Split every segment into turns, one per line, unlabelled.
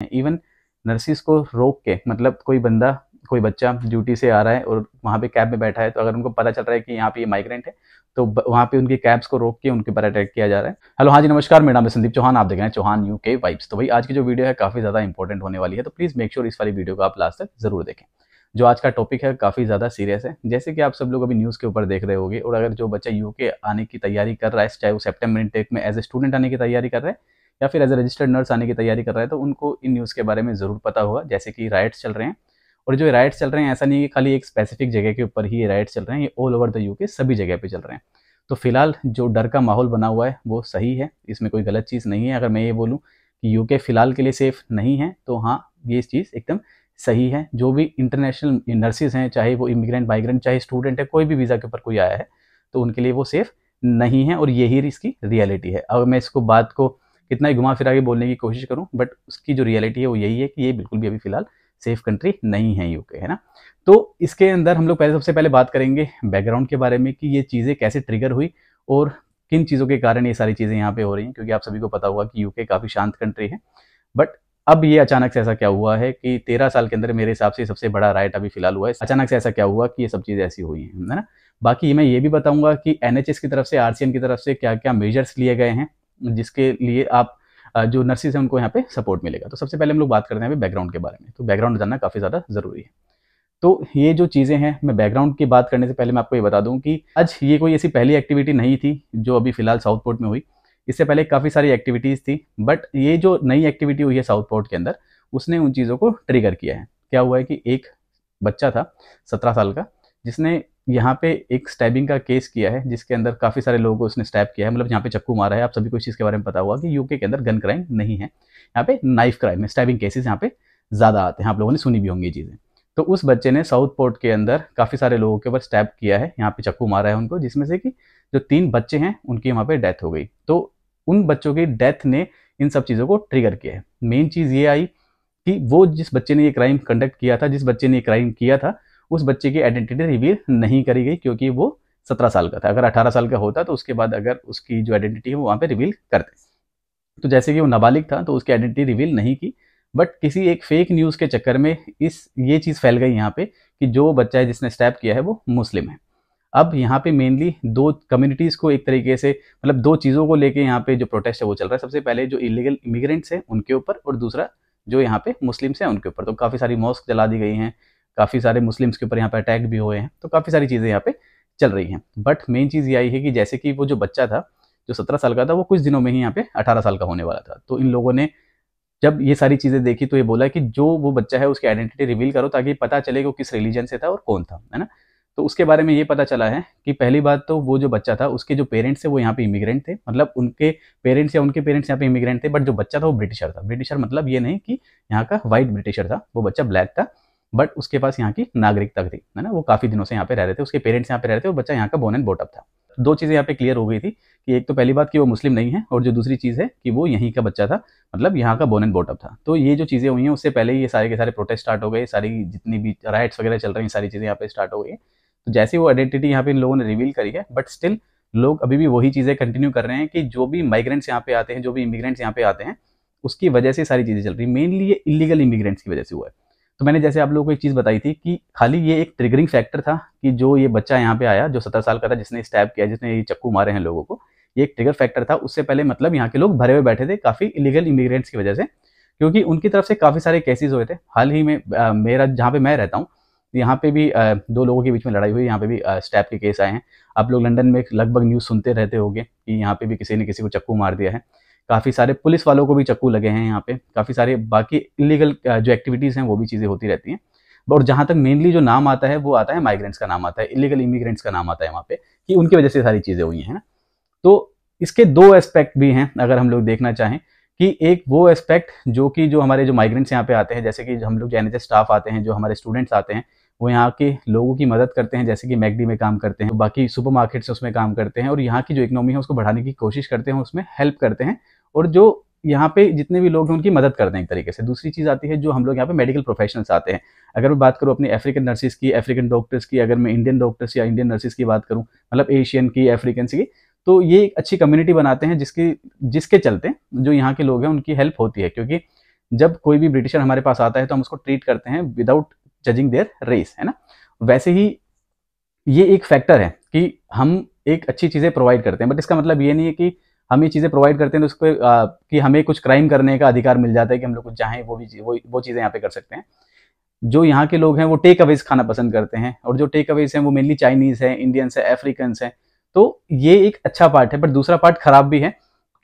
Even nurses को रोक के, मतलब कोई बच्चा ड्यूटी से आ रहा है और वहाँ पे कैब में बैठा है, तो अगर उनको पता चल रहा है कि यहाँ पे ये माइग्रेंट है, तो वहाँ पे उनकी कैब्स को रोक के उनके ऊपर अटैक किया जा रहा है। हेलो, हाँ जी, नमस्कार, मेरा नाम है संदीप चौहान, आप देख रहे हैं चौहान यूके वाइब्स। तो भाई आज की जो वीडियो है काफ़ी ज़्यादा इंपॉर्टेंट होने वाली है, तो प्लीज़ मेक श्योर इस वाली वीडियो को आप लास्ट तक जरूर देखें। जो आज का टॉपिक है काफ़ी ज़्यादा सीरियस है, जैसे कि आप सब लोग अभी न्यूज़ के ऊपर देख रहे होंगे। और अगर जो बच्चा यूके आने की तैयारी कर रहा है, चाहे वो सेप्टेम्बर इनटेक में एज ए स्टूडेंट आने की तैयारी कर रहा है या फिर एज ए रजिस्टर्ड नर्स आने की तैयारी कर रहा है, तो उनको इन न्यूज़ के बारे में ज़रूर पता होगा। जैसे कि राइट्स चल रहे हैं, और जो राइट्स चल रहे हैं ऐसा नहीं है कि खाली एक स्पेसिफिक जगह के ऊपर ही ये राइट्स चल रहे हैं, ये ऑल ओवर द यूके सभी जगह पे चल रहे हैं। तो फिलहाल जो डर का माहौल बना हुआ है वो सही है, इसमें कोई गलत चीज़ नहीं है। अगर मैं ये बोलूँ कि यूके फिलहाल के लिए सेफ नहीं है, तो हाँ, ये चीज़ एकदम सही है। जो भी इंटरनेशनल नर्सिस हैं, चाहे वो इमिग्रेंट, माइग्रेंट, चाहे स्टूडेंट है, कोई भी वीज़ा के ऊपर कोई आया है, तो उनके लिए वो सेफ नहीं है, और यही इसकी रियलिटी है। अब मैं इसको बात को कितना ही घुमा फिरा के बोलने की कोशिश करूं, बट उसकी जो रियलिटी है वो यही है कि ये बिल्कुल भी अभी फिलहाल सेफ कंट्री नहीं है यूके, है ना। तो इसके अंदर हम लोग सबसे पहले बात करेंगे बैकग्राउंड के बारे में, कि ये चीज़ें कैसे ट्रिगर हुई और किन चीज़ों के कारण ये सारी चीज़ें यहाँ पे हो रही हैं। क्योंकि आप सभी को पता होगा कि यूके काफ़ी शांत कंट्री है, बट अब ये अचानक से ऐसा क्या हुआ है कि 13 साल के अंदर मेरे हिसाब से सबसे बड़ा राइट अभी फिलहाल हुआ है। अचानक से ऐसा क्या हुआ कि ये सब चीज़ें ऐसी हुई हैं, है ना। बाकी मैं ये भी बताऊंगा कि एनएचएस की तरफ से, आरसीएन की तरफ से क्या क्या मेजर्स लिए गए हैं, जिसके लिए आप जो नर्सिस हैं उनको यहाँ पे सपोर्ट मिलेगा। तो सबसे पहले हम लोग बात करते हैं बैकग्राउंड के बारे में। तो बैकग्राउंड जानना काफ़ी ज़्यादा ज़रूरी है। तो ये जो चीज़ें हैं, मैं बैकग्राउंड की बात करने से पहले मैं आपको ये बता दूं कि आज ये कोई ऐसी पहली एक्टिविटी नहीं थी जो अभी फिलहाल साउथ पोर्ट में हुई। इससे पहले काफ़ी सारी एक्टिविटीज़ थी, बट ये जो नई एक्टिविटी हुई है साउथ पोर्ट के अंदर, उसने उन चीज़ों को ट्रिगर किया है। क्या हुआ है कि एक बच्चा था 17 साल का, जिसने यहाँ पे एक स्टैबिंग का केस किया है, जिसके अंदर काफ़ी सारे लोगों को उसने स्टैब किया है, मतलब यहाँ पे चक्कू मारा है। आप सभी को इस चीज़ के बारे में पता हुआ कि यूके के अंदर गन क्राइम नहीं है, यहाँ पे नाइफ क्राइम है। स्टैबिंग केसेस यहाँ पे ज़्यादा आते हैं, आप लोगों ने सुनी भी होंगी ये चीज़ें। तो उस बच्चे ने साउथ पोर्ट के अंदर काफ़ी सारे लोगों के ऊपर स्टैब किया है, यहाँ पे चक्कू मारा है उनको, जिसमें से कि जो 3 बच्चे हैं उनकी वहाँ पे डेथ हो गई। तो उन बच्चों की डेथ ने इन सब चीज़ों को ट्रिगर किया है। मेन चीज़ ये आई कि वो जिस बच्चे ने ये क्राइम कंडक्ट किया था, जिस बच्चे ने ये क्राइम किया था, उस बच्चे की आइडेंटिटी रिवील नहीं करी गई, क्योंकि वो 17 साल का था। अगर 18 साल का होता तो उसके बाद अगर उसकी जो आइडेंटिटी है वो वहाँ पे रिवील करते। तो जैसे कि वो नाबालिग था तो उसकी आइडेंटिटी रिवील नहीं की, बट किसी एक फेक न्यूज़ के चक्कर में ये चीज़ फैल गई यहाँ पे कि जो बच्चा है जिसने स्टैप किया है वो मुस्लिम है। अब यहाँ पे मेनली 2 कम्युनिटीज़ को एक तरीके से, मतलब 2 चीज़ों को लेके यहाँ पे जो प्रोटेस्ट है वो चल रहा है। सबसे पहले जो इलीगल इमिग्रेंट्स हैं उनके ऊपर, और दूसरा जो यहाँ पे मुस्लिम्स हैं उनके ऊपर। तो काफ़ी सारी मॉस्क जला दी गई हैं, काफ़ी सारे मुस्लिम्स के ऊपर यहाँ पे अटैक भी हुए हैं, तो काफ़ी सारी चीज़ें यहाँ पे चल रही हैं। बट मेन चीज़ ये आई है कि जैसे कि वो जो बच्चा था जो 17 साल का था, वो कुछ दिनों में ही यहाँ पे 18 साल का होने वाला था। तो इन लोगों ने जब ये सारी चीज़ें देखी तो ये बोला कि जो वो बच्चा है उसकी आइडेंटिटी रिवील करो, ताकि पता चले कि वो किस रिलीजन से था और कौन था, है ना। तो उसके बारे में ये पता चला है कि पहली बात तो वो जो बच्चा था उसके जो पेरेंट्स थे वो यहाँ पे इमिग्रेंट थे, मतलब उनके पेरेंट्स या उनके पेरेंट्स यहाँ पे इमिग्रेंट थे, बट जो बच्चा था वो ब्रिटिशर था। ब्रिटिशर मतलब ये नहीं कि यहाँ का वाइट ब्रिटिशर था, वो बच्चा ब्लैक था, बट उसके पास यहाँ की नागरिकता थी, है ना। वो काफ़ी दिनों से यहाँ पे रह रहे थे, उसके पेरेंट्स यहाँ पे रह रहे थे, और बच्चा यहाँ का बोर्न एंड बॉट अप था। 2 चीज़ें यहाँ पे क्लियर हो गई थी कि एक तो पहली बात कि वो मुस्लिम नहीं है, और जो दूसरी चीज़ है कि वो यहीं का बच्चा था, मतलब यहाँ का बोर्न एंड बॉट अप था। तो ये जो चीज़ें हुई हैं उससे पहले ही ये सारे के सारे प्रोटेस्ट स्टार्ट हो गए, सारी जितनी भी राइट्स वगैरह चल रही हैं सारी चीज़ें यहाँ पे स्टार्ट हो गई हैं। तो जैसे ही वो आइडेंटिटी यहाँ पे इन लोगों ने रिवील करी है, बट स्टिल लोग अभी भी वही चीज़ें कंटिन्यू कर रहे हैं कि जो भी माइग्रेंट्स यहाँ पे आते हैं, जो भी इमिग्रेंट्स यहाँ पे आते हैं, उसकी वजह से सारी चीज़ें चल रही हैं। मेनली ये इलीगल इमिग्रेंट्स की वजह से हुआ है। तो मैंने जैसे आप लोगों को एक चीज़ बताई थी कि खाली ये एक ट्रिगरिंग फैक्टर था कि जो ये बच्चा यहाँ पे आया जो 17 साल का था, जिसने स्टैब किया, जिसने ये चक्कू मारे हैं लोगों को, ये एक ट्रिगर फैक्टर था। उससे पहले मतलब यहाँ के लोग भरे हुए बैठे थे काफ़ी इलीगल इमिग्रेंट्स की वजह से, क्योंकि उनकी तरफ से काफ़ी सारे केसेस हुए थे। हाल ही में मेरा जहाँ पे मैं रहता हूँ यहाँ पे भी 2 लोगों के बीच में लड़ाई हुई, यहाँ पे भी स्टैब के केस आए हैं। आप लोग लंदन में लगभग न्यूज़ सुनते रहते होंगे कि यहाँ पे भी किसी ने किसी को चक्कू मार दिया है। काफ़ी सारे पुलिस वालों को भी चक्कू लगे हैं यहाँ पे। काफ़ी सारे बाकी इलीगल जो एक्टिविटीज़ हैं वो भी चीज़ें होती रहती हैं। और जहाँ तक मेनली जो नाम आता है वो आता है माइग्रेंट्स का नाम आता है, इलीगल इमिग्रेंट्स का नाम आता है वहाँ पे, कि उनकी वजह से सारी चीज़ें हुई हैं, है ना। तो इसके 2 एस्पेक्ट भी हैं अगर हम लोग देखना चाहें, कि एक वो एस्पेक्ट जो हमारे जो माइग्रेंट्स यहाँ पे आते हैं, जैसे कि हम लोग जो एनएचएस स्टाफ आते हैं, जो हमारे स्टूडेंट्स आते हैं, वो यहाँ के लोगों की मदद करते हैं, जैसे कि मैकडी में काम करते हैं, बाकी सुपर मार्केट्स उसमें काम करते हैं, और यहाँ की जो इकोनॉमी है उसको बढ़ाने की कोशिश करते हैं, उसमें हेल्प करते हैं, और जो यहाँ पे जितने भी लोग हैं उनकी मदद करते हैं एक तरीके से। दूसरी चीज़ आती है जो हम लोग यहाँ पे मेडिकल प्रोफेशनल्स आते हैं। अगर मैं बात करूँ अपनी अफ्रीकन नर्सिस की, अफ्रीकन डॉक्टर्स की, अगर मैं इंडियन डॉक्टर्स या इंडियन नर्सिस की बात करूँ, मतलब एशियन की, अफ्रीकन की, तो ये एक अच्छी कम्युनिटी बनाते हैं जिसके चलते जो यहाँ के लोग हैं उनकी हेल्प होती है। क्योंकि जब कोई भी ब्रिटिशर हमारे पास आता है तो हम उसको ट्रीट करते हैं विदाउट जजिंग देयर रेस, है ना। वैसे ही ये एक फैक्टर है कि हम एक अच्छी चीज़ें प्रोवाइड करते हैं, बट इसका मतलब ये नहीं है कि हम ये चीज़ें प्रोवाइड करते हैं तो उसको कि हमें कुछ क्राइम करने का अधिकार मिल जाता है कि हम लोग कुछ चाहें वो चीज़ें यहाँ पे कर सकते हैं। जो यहाँ के लोग हैं वो टेक अवेज खाना पसंद करते हैं, और जो टेक अवेज हैं वो मेनली चाइनीज़ है, इंडियंस है, अफ्रीकन्स हैं। तो ये एक अच्छा पार्ट है, बट दूसरा पार्ट खराब भी है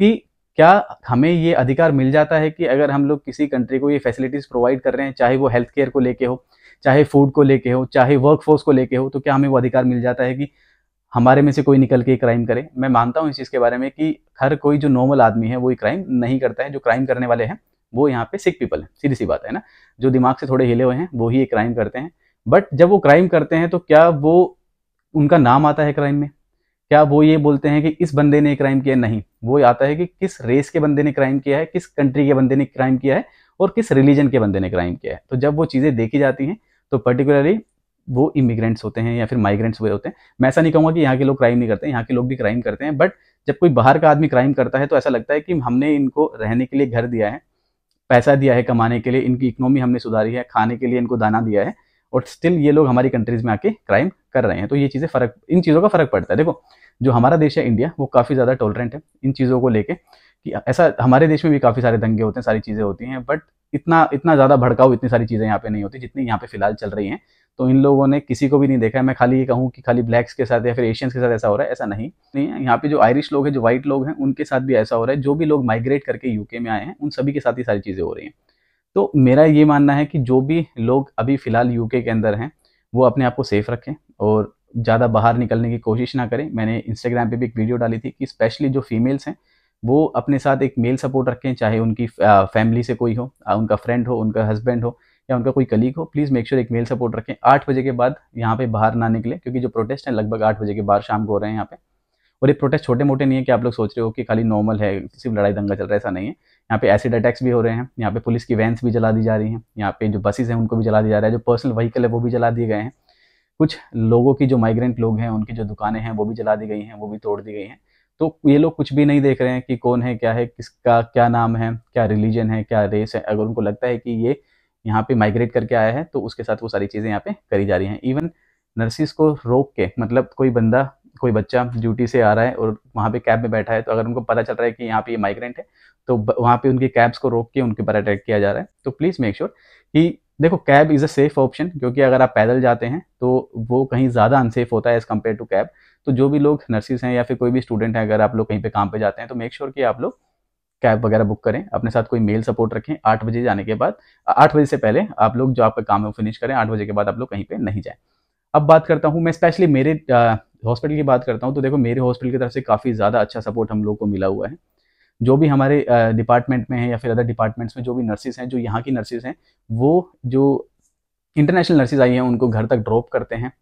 कि क्या हमें ये अधिकार मिल जाता है कि अगर हम लोग किसी कंट्री को ये फैसिलिटीज़ प्रोवाइड कर रहे हैं, चाहे वो हेल्थ केयर को लेके हो, चाहे फूड को लेके हो, चाहे वर्क फोर्स को लेके हो, तो क्या हमें वो अधिकार मिल जाता है कि हमारे में से कोई निकल के क्राइम करे? मैं मानता हूँ इस चीज़ के बारे में कि हर कोई जो नॉर्मल आदमी है वो ये क्राइम नहीं करता है। जो क्राइम करने वाले हैं वो यहाँ पे सिक पीपल है, सीधी सी बात है ना। जो दिमाग से थोड़े हिले हुए हैं वो ही ये क्राइम करते हैं। बट जब वो क्राइम करते हैं तो क्या वो उनका नाम आता है क्राइम में? क्या वो ये बोलते हैं कि इस बंदे ने क्राइम किया? नहीं, वो आता है कि किस रेस के बंदे ने क्राइम किया है, किस कंट्री के बंदे ने क्राइम किया है, और किस रिलीजन के बंदे ने क्राइम किया है। तो जब वो चीज़ें देखी जाती हैं तो पर्टिकुलरली वो इमिग्रेंट्स होते हैं या फिर माइग्रेंट्स हुए होते हैं। मैं ऐसा नहीं कहूँगा कि यहाँ के लोग क्राइम नहीं करते, यहाँ के लोग भी क्राइम करते हैं, बट जब कोई बाहर का आदमी क्राइम करता है तो ऐसा लगता है कि हमने इनको रहने के लिए घर दिया है, पैसा दिया है कमाने के लिए, इनकी इकोनॉमी हमने सुधारी है, खाने के लिए इनको दाना दिया है, और स्टिल ये लोग हमारी कंट्रीज़ में आके क्राइम कर रहे हैं। तो ये चीज़ें इन चीज़ों का फ़र्क पड़ता है। देखो, जो हमारा देश है इंडिया, वो काफ़ी ज़्यादा टॉलरेंट है इन चीज़ों को लेके, कि ऐसा हमारे देश में भी काफ़ी सारे दंगे होते हैं, सारी चीज़ें होती हैं, बट इतना इतना ज़्यादा भड़काऊ इतनी सारी चीज़ें यहाँ पे नहीं होती जितनी यहाँ पे फ़िलहाल चल रही हैं। तो इन लोगों ने किसी को भी नहीं देखा है। मैं खाली ये कहूँ कि खाली ब्लैक्स के साथ या फिर एशियंस के साथ ऐसा हो रहा है, ऐसा नहीं है। यहाँ पे जो आयरिश लोग हैं, जो व्हाइट लोग हैं, उनके साथ भी ऐसा हो रहा है। जो भी लोग माइग्रेट करके यूके में आए हैं, उन सभी के साथ ही सारी चीज़ें हो रही हैं। तो मेरा ये मानना है कि जो भी लोग अभी फ़िलहाल यूके के अंदर हैं, वो अपने आप को सेफ़ रखें और ज़्यादा बाहर निकलने की कोशिश ना करें। मैंने इंस्टाग्राम पे भी एक वीडियो डाली थी कि स्पेशली जो फीमेल्स हैं, वो अपने साथ एक मेल सपोर्ट रखें, चाहे उनकी फैमिली से कोई हो, उनका फ्रेंड हो, उनका हस्बैंड हो या उनका कोई कलीग हो। प्लीज़ मेक श्योर एक मेल सपोर्ट रखें। 8 बजे के बाद यहाँ पे बाहर ना निकलें, क्योंकि जो प्रोटेस्ट हैं लगभग 8 बजे के बाद शाम को हो रहे हैं यहाँ पे। और ये प्रोटेस्ट छोटे-मोटे नहीं है कि आप लोग सोच रहे हो कि खाली नॉर्मल है, सिर्फ लड़ाई दंगा चल रहा है, ऐसा नहीं है। यहाँ पे एसिड अटैक्स भी हो रहे हैं, यहाँ पे पुलिस की वैन्स भी जला दी जा रही हैं, यहाँ पे जो बसेज़ हैं उनको भी जला दिया जा रहा है, जो पर्सनल व्हीकल है वो भी जला दिए गए हैं। कुछ लोगों की जो माइग्रेंट लोग हैं उनकी जो दुकानें हैं वो भी जला दी गई हैं, वो भी तोड़ दी गई हैं। तो ये लोग कुछ भी नहीं देख रहे हैं कि कौन है, क्या है, किसका क्या नाम है, क्या रिलीजन है, क्या रेस है। अगर उनको लगता है कि ये यहाँ पे माइग्रेट करके आया है तो उसके साथ वो सारी चीज़ें यहाँ पे करी जा रही हैं। इवन नर्सिस को रोक के, मतलब कोई बंदा, कोई बच्चा ड्यूटी से आ रहा है और वहाँ पे कैब में बैठा है, तो अगर उनको पता चल रहा है कि यहाँ पे ये माइग्रेंट है, तो वहाँ पे उनकी कैब्स को रोक के उनके ऊपर अटैक किया जा रहा है। तो प्लीज़ मेक श्योर कि देखो, cab is a safe option, क्योंकि अगर आप पैदल जाते हैं तो वो कहीं ज़्यादा अनसेफ होता है एज़ कम्पेयर टू कैब। तो जो भी लोग नर्सिस हैं या फिर कोई भी स्टूडेंट है, अगर आप लोग कहीं पे काम पे जाते हैं, तो मेक श्योर कि आप लोग कैब वगैरह बुक करें, अपने साथ कोई मेल सपोर्ट रखें। 8 बजे जाने के बाद, 8 बजे से पहले आप लोग जो आपका काम है वो फिनिश करें। 8 बजे के बाद आप लोग कहीं पे नहीं जाएँ। अब बात करता हूँ मैं स्पेशली मेरे हॉस्पिटल की बात करता हूँ, तो देखो, मेरे हॉस्पिटल की तरफ से काफ़ी ज़्यादा अच्छा सपोर्ट हम लोग को मिला हुआ है। जो भी हमारे डिपार्टमेंट में है या फिर अदर डिपार्टमेंट्स में जो भी नर्सिस हैं, जो यहाँ की नर्सिस हैं, वो जो इंटरनेशनल नर्सिस आई हैं उनको घर तक ड्रॉप करते हैं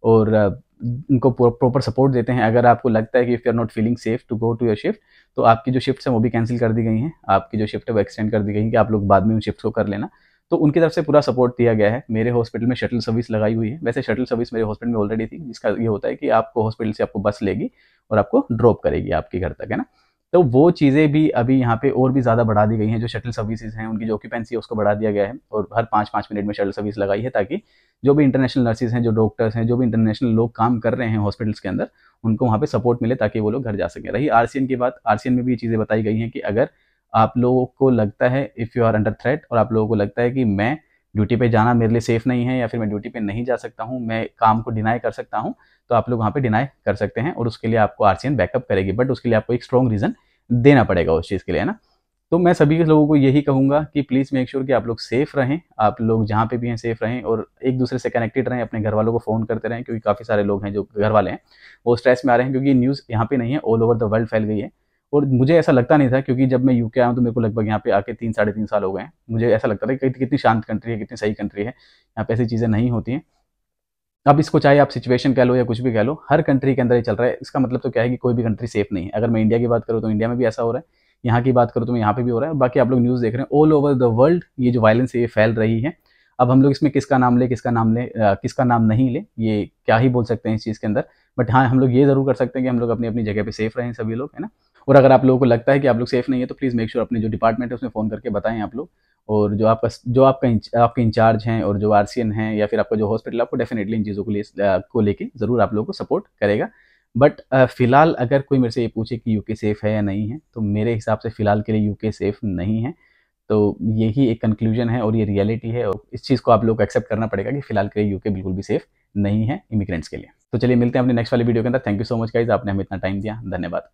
और उनको प्रॉपर सपोर्ट देते हैं। अगर आपको लगता है कि if you are not feeling safe to go to your shift, तो आपकी जो शिफ्ट्स हैं वो भी कैंसिल कर दी गई हैं। आपकी जो शिफ्ट है वो एक्सटेंड कर दी गई है कि आप लोग बाद में उन शिफ्ट्स को कर लेना। तो उनकी तरफ से पूरा सपोर्ट दिया गया है। मेरे हॉस्पिटल में शटल सर्विस लगाई हुई है। वैसे शटल सर्विस मेरे हॉस्पिटल में ऑलरेडी थी, जिसका ये होता है कि आपको हॉस्पिटल से आपको बस लेगी और आपको ड्रॉप करेगी आपके घर तक, है ना। तो वो चीज़ें भी अभी यहाँ पे और भी ज़्यादा बढ़ा दी गई हैं। जो शटल सर्विसेज हैं, उनकी जो ऑक्यूपेंसी है उसको बढ़ा दिया गया है और हर 5-5 मिनट में शटल सर्विस लगाई है, ताकि जो भी इंटरनेशनल नर्सेज हैं, जो डॉक्टर्स हैं, जो भी इंटरनेशनल लोग काम कर रहे हैं हॉस्पिटल्स के अंदर, उनको वहाँ पे सपोर्ट मिले ताकि वो लोग घर जा सकें। रही आरसीएन की बात, आरसीएन में भी ये चीज़ें बताई गई हैं कि अगर आप लोगों को लगता है, if you are under threat, और आप लोगों को लगता है कि मैं ड्यूटी पे जाना मेरे लिए सेफ़ नहीं है या फिर मैं ड्यूटी पे नहीं जा सकता हूँ, मैं काम को डिनाई कर सकता हूँ, तो आप लोग वहाँ पे डिनाई कर सकते हैं और उसके लिए आपको आरसीएन बैकअप करेगी। बट उसके लिए आपको एक स्ट्रॉन्ग रीज़न देना पड़ेगा उस चीज़ के लिए, है ना। तो मैं सभी के लोगों को यही कहूँगा कि प्लीज़ मेक श्योर कि आप लोग सेफ़ रहें, आप लोग जहाँ पे भी हैं सेफ़ रहें और एक दूसरे से कनेक्टेड रहें, अपने घर वालों को फ़ोन करते रहें, क्योंकि काफ़ी सारे लोग हैं जो घर वाले हैं वो स्ट्रेस में आ रहे हैं, क्योंकि न्यूज़ यहाँ पे नहीं है, ऑल ओवर द वर्ल्ड फैल गई है। और मुझे ऐसा लगता नहीं था, क्योंकि जब मैं यूके आया हूँ तो मेरे को लगभग यहाँ पे आके 3 साढ़े 3 साल हो गए हैं। मुझे ऐसा लगता था कि कितनी शांत कंट्री है, कितनी सही कंट्री है, यहाँ पे ऐसी चीज़ें नहीं होती हैं। अब इसको चाहे आप सिचुएशन कह लो या कुछ भी कह लो, हर कंट्री के अंदर ये चल रहा है। इसका मतलब तो क्या है कि कोई भी कंट्री सेफ नहीं है। अगर मैं इंडिया की बात करूँ तो इंडिया में भी ऐसा हो रहा है, यहाँ की बात करूँ तो यहाँ पे भी हो रहा है। बाकी आप लोग न्यूज़ देख रहे हैं, ऑल ओवर द वर्ल्ड ये जो वायलेंस है ये फैल रही है। अब हम लोग इसमें किसका नाम लें, किसका नाम नहीं लें, ये क्या ही बोल सकते हैं इस चीज़ के अंदर। बट हाँ, हम लोग ये ज़रूर कर सकते हैं कि हम लोग अपनी अपनी जगह पे सेफ रहें सभी लोग, है ना। और अगर आप लोगों को लगता है कि आप लोग सेफ़ नहीं है, तो प्लीज़ मेक श्योर अपने जो डिपार्टमेंट है उसमें फ़ोन करके बताएँ आप लोग। और जो आपके इंचार्ज हैं और जो आरसीएन हैं या फिर आपका जो हॉस्पिटल है, आपको डेफ़िनेटली इन चीज़ों को लेके ज़रूर आप लोगों को सपोर्ट करेगा। बट फ़िलहाल अगर कोई मेरे से ये पूछे कि यूके सेफ़ है या नहीं है, तो मेरे हिसाब से फ़िलहाल के लिए यूके सेफ़ नहीं है। तो यही एक कंक्लूजन है और ये रियलिटी है, और इस चीज़ को आप लोगों को एक्सेप्ट करना पड़ेगा कि फ़िलहाल के लिए यूके बिल्कुल भी सेफ़ नहीं है इमिग्रेंट्स के लिए। तो चलिए मिलते हैं अपने नेक्स्ट वाली वीडियो के अंदर। Thank you so much guys, आपने हमें इतना टाइम दिया। धन्यवाद।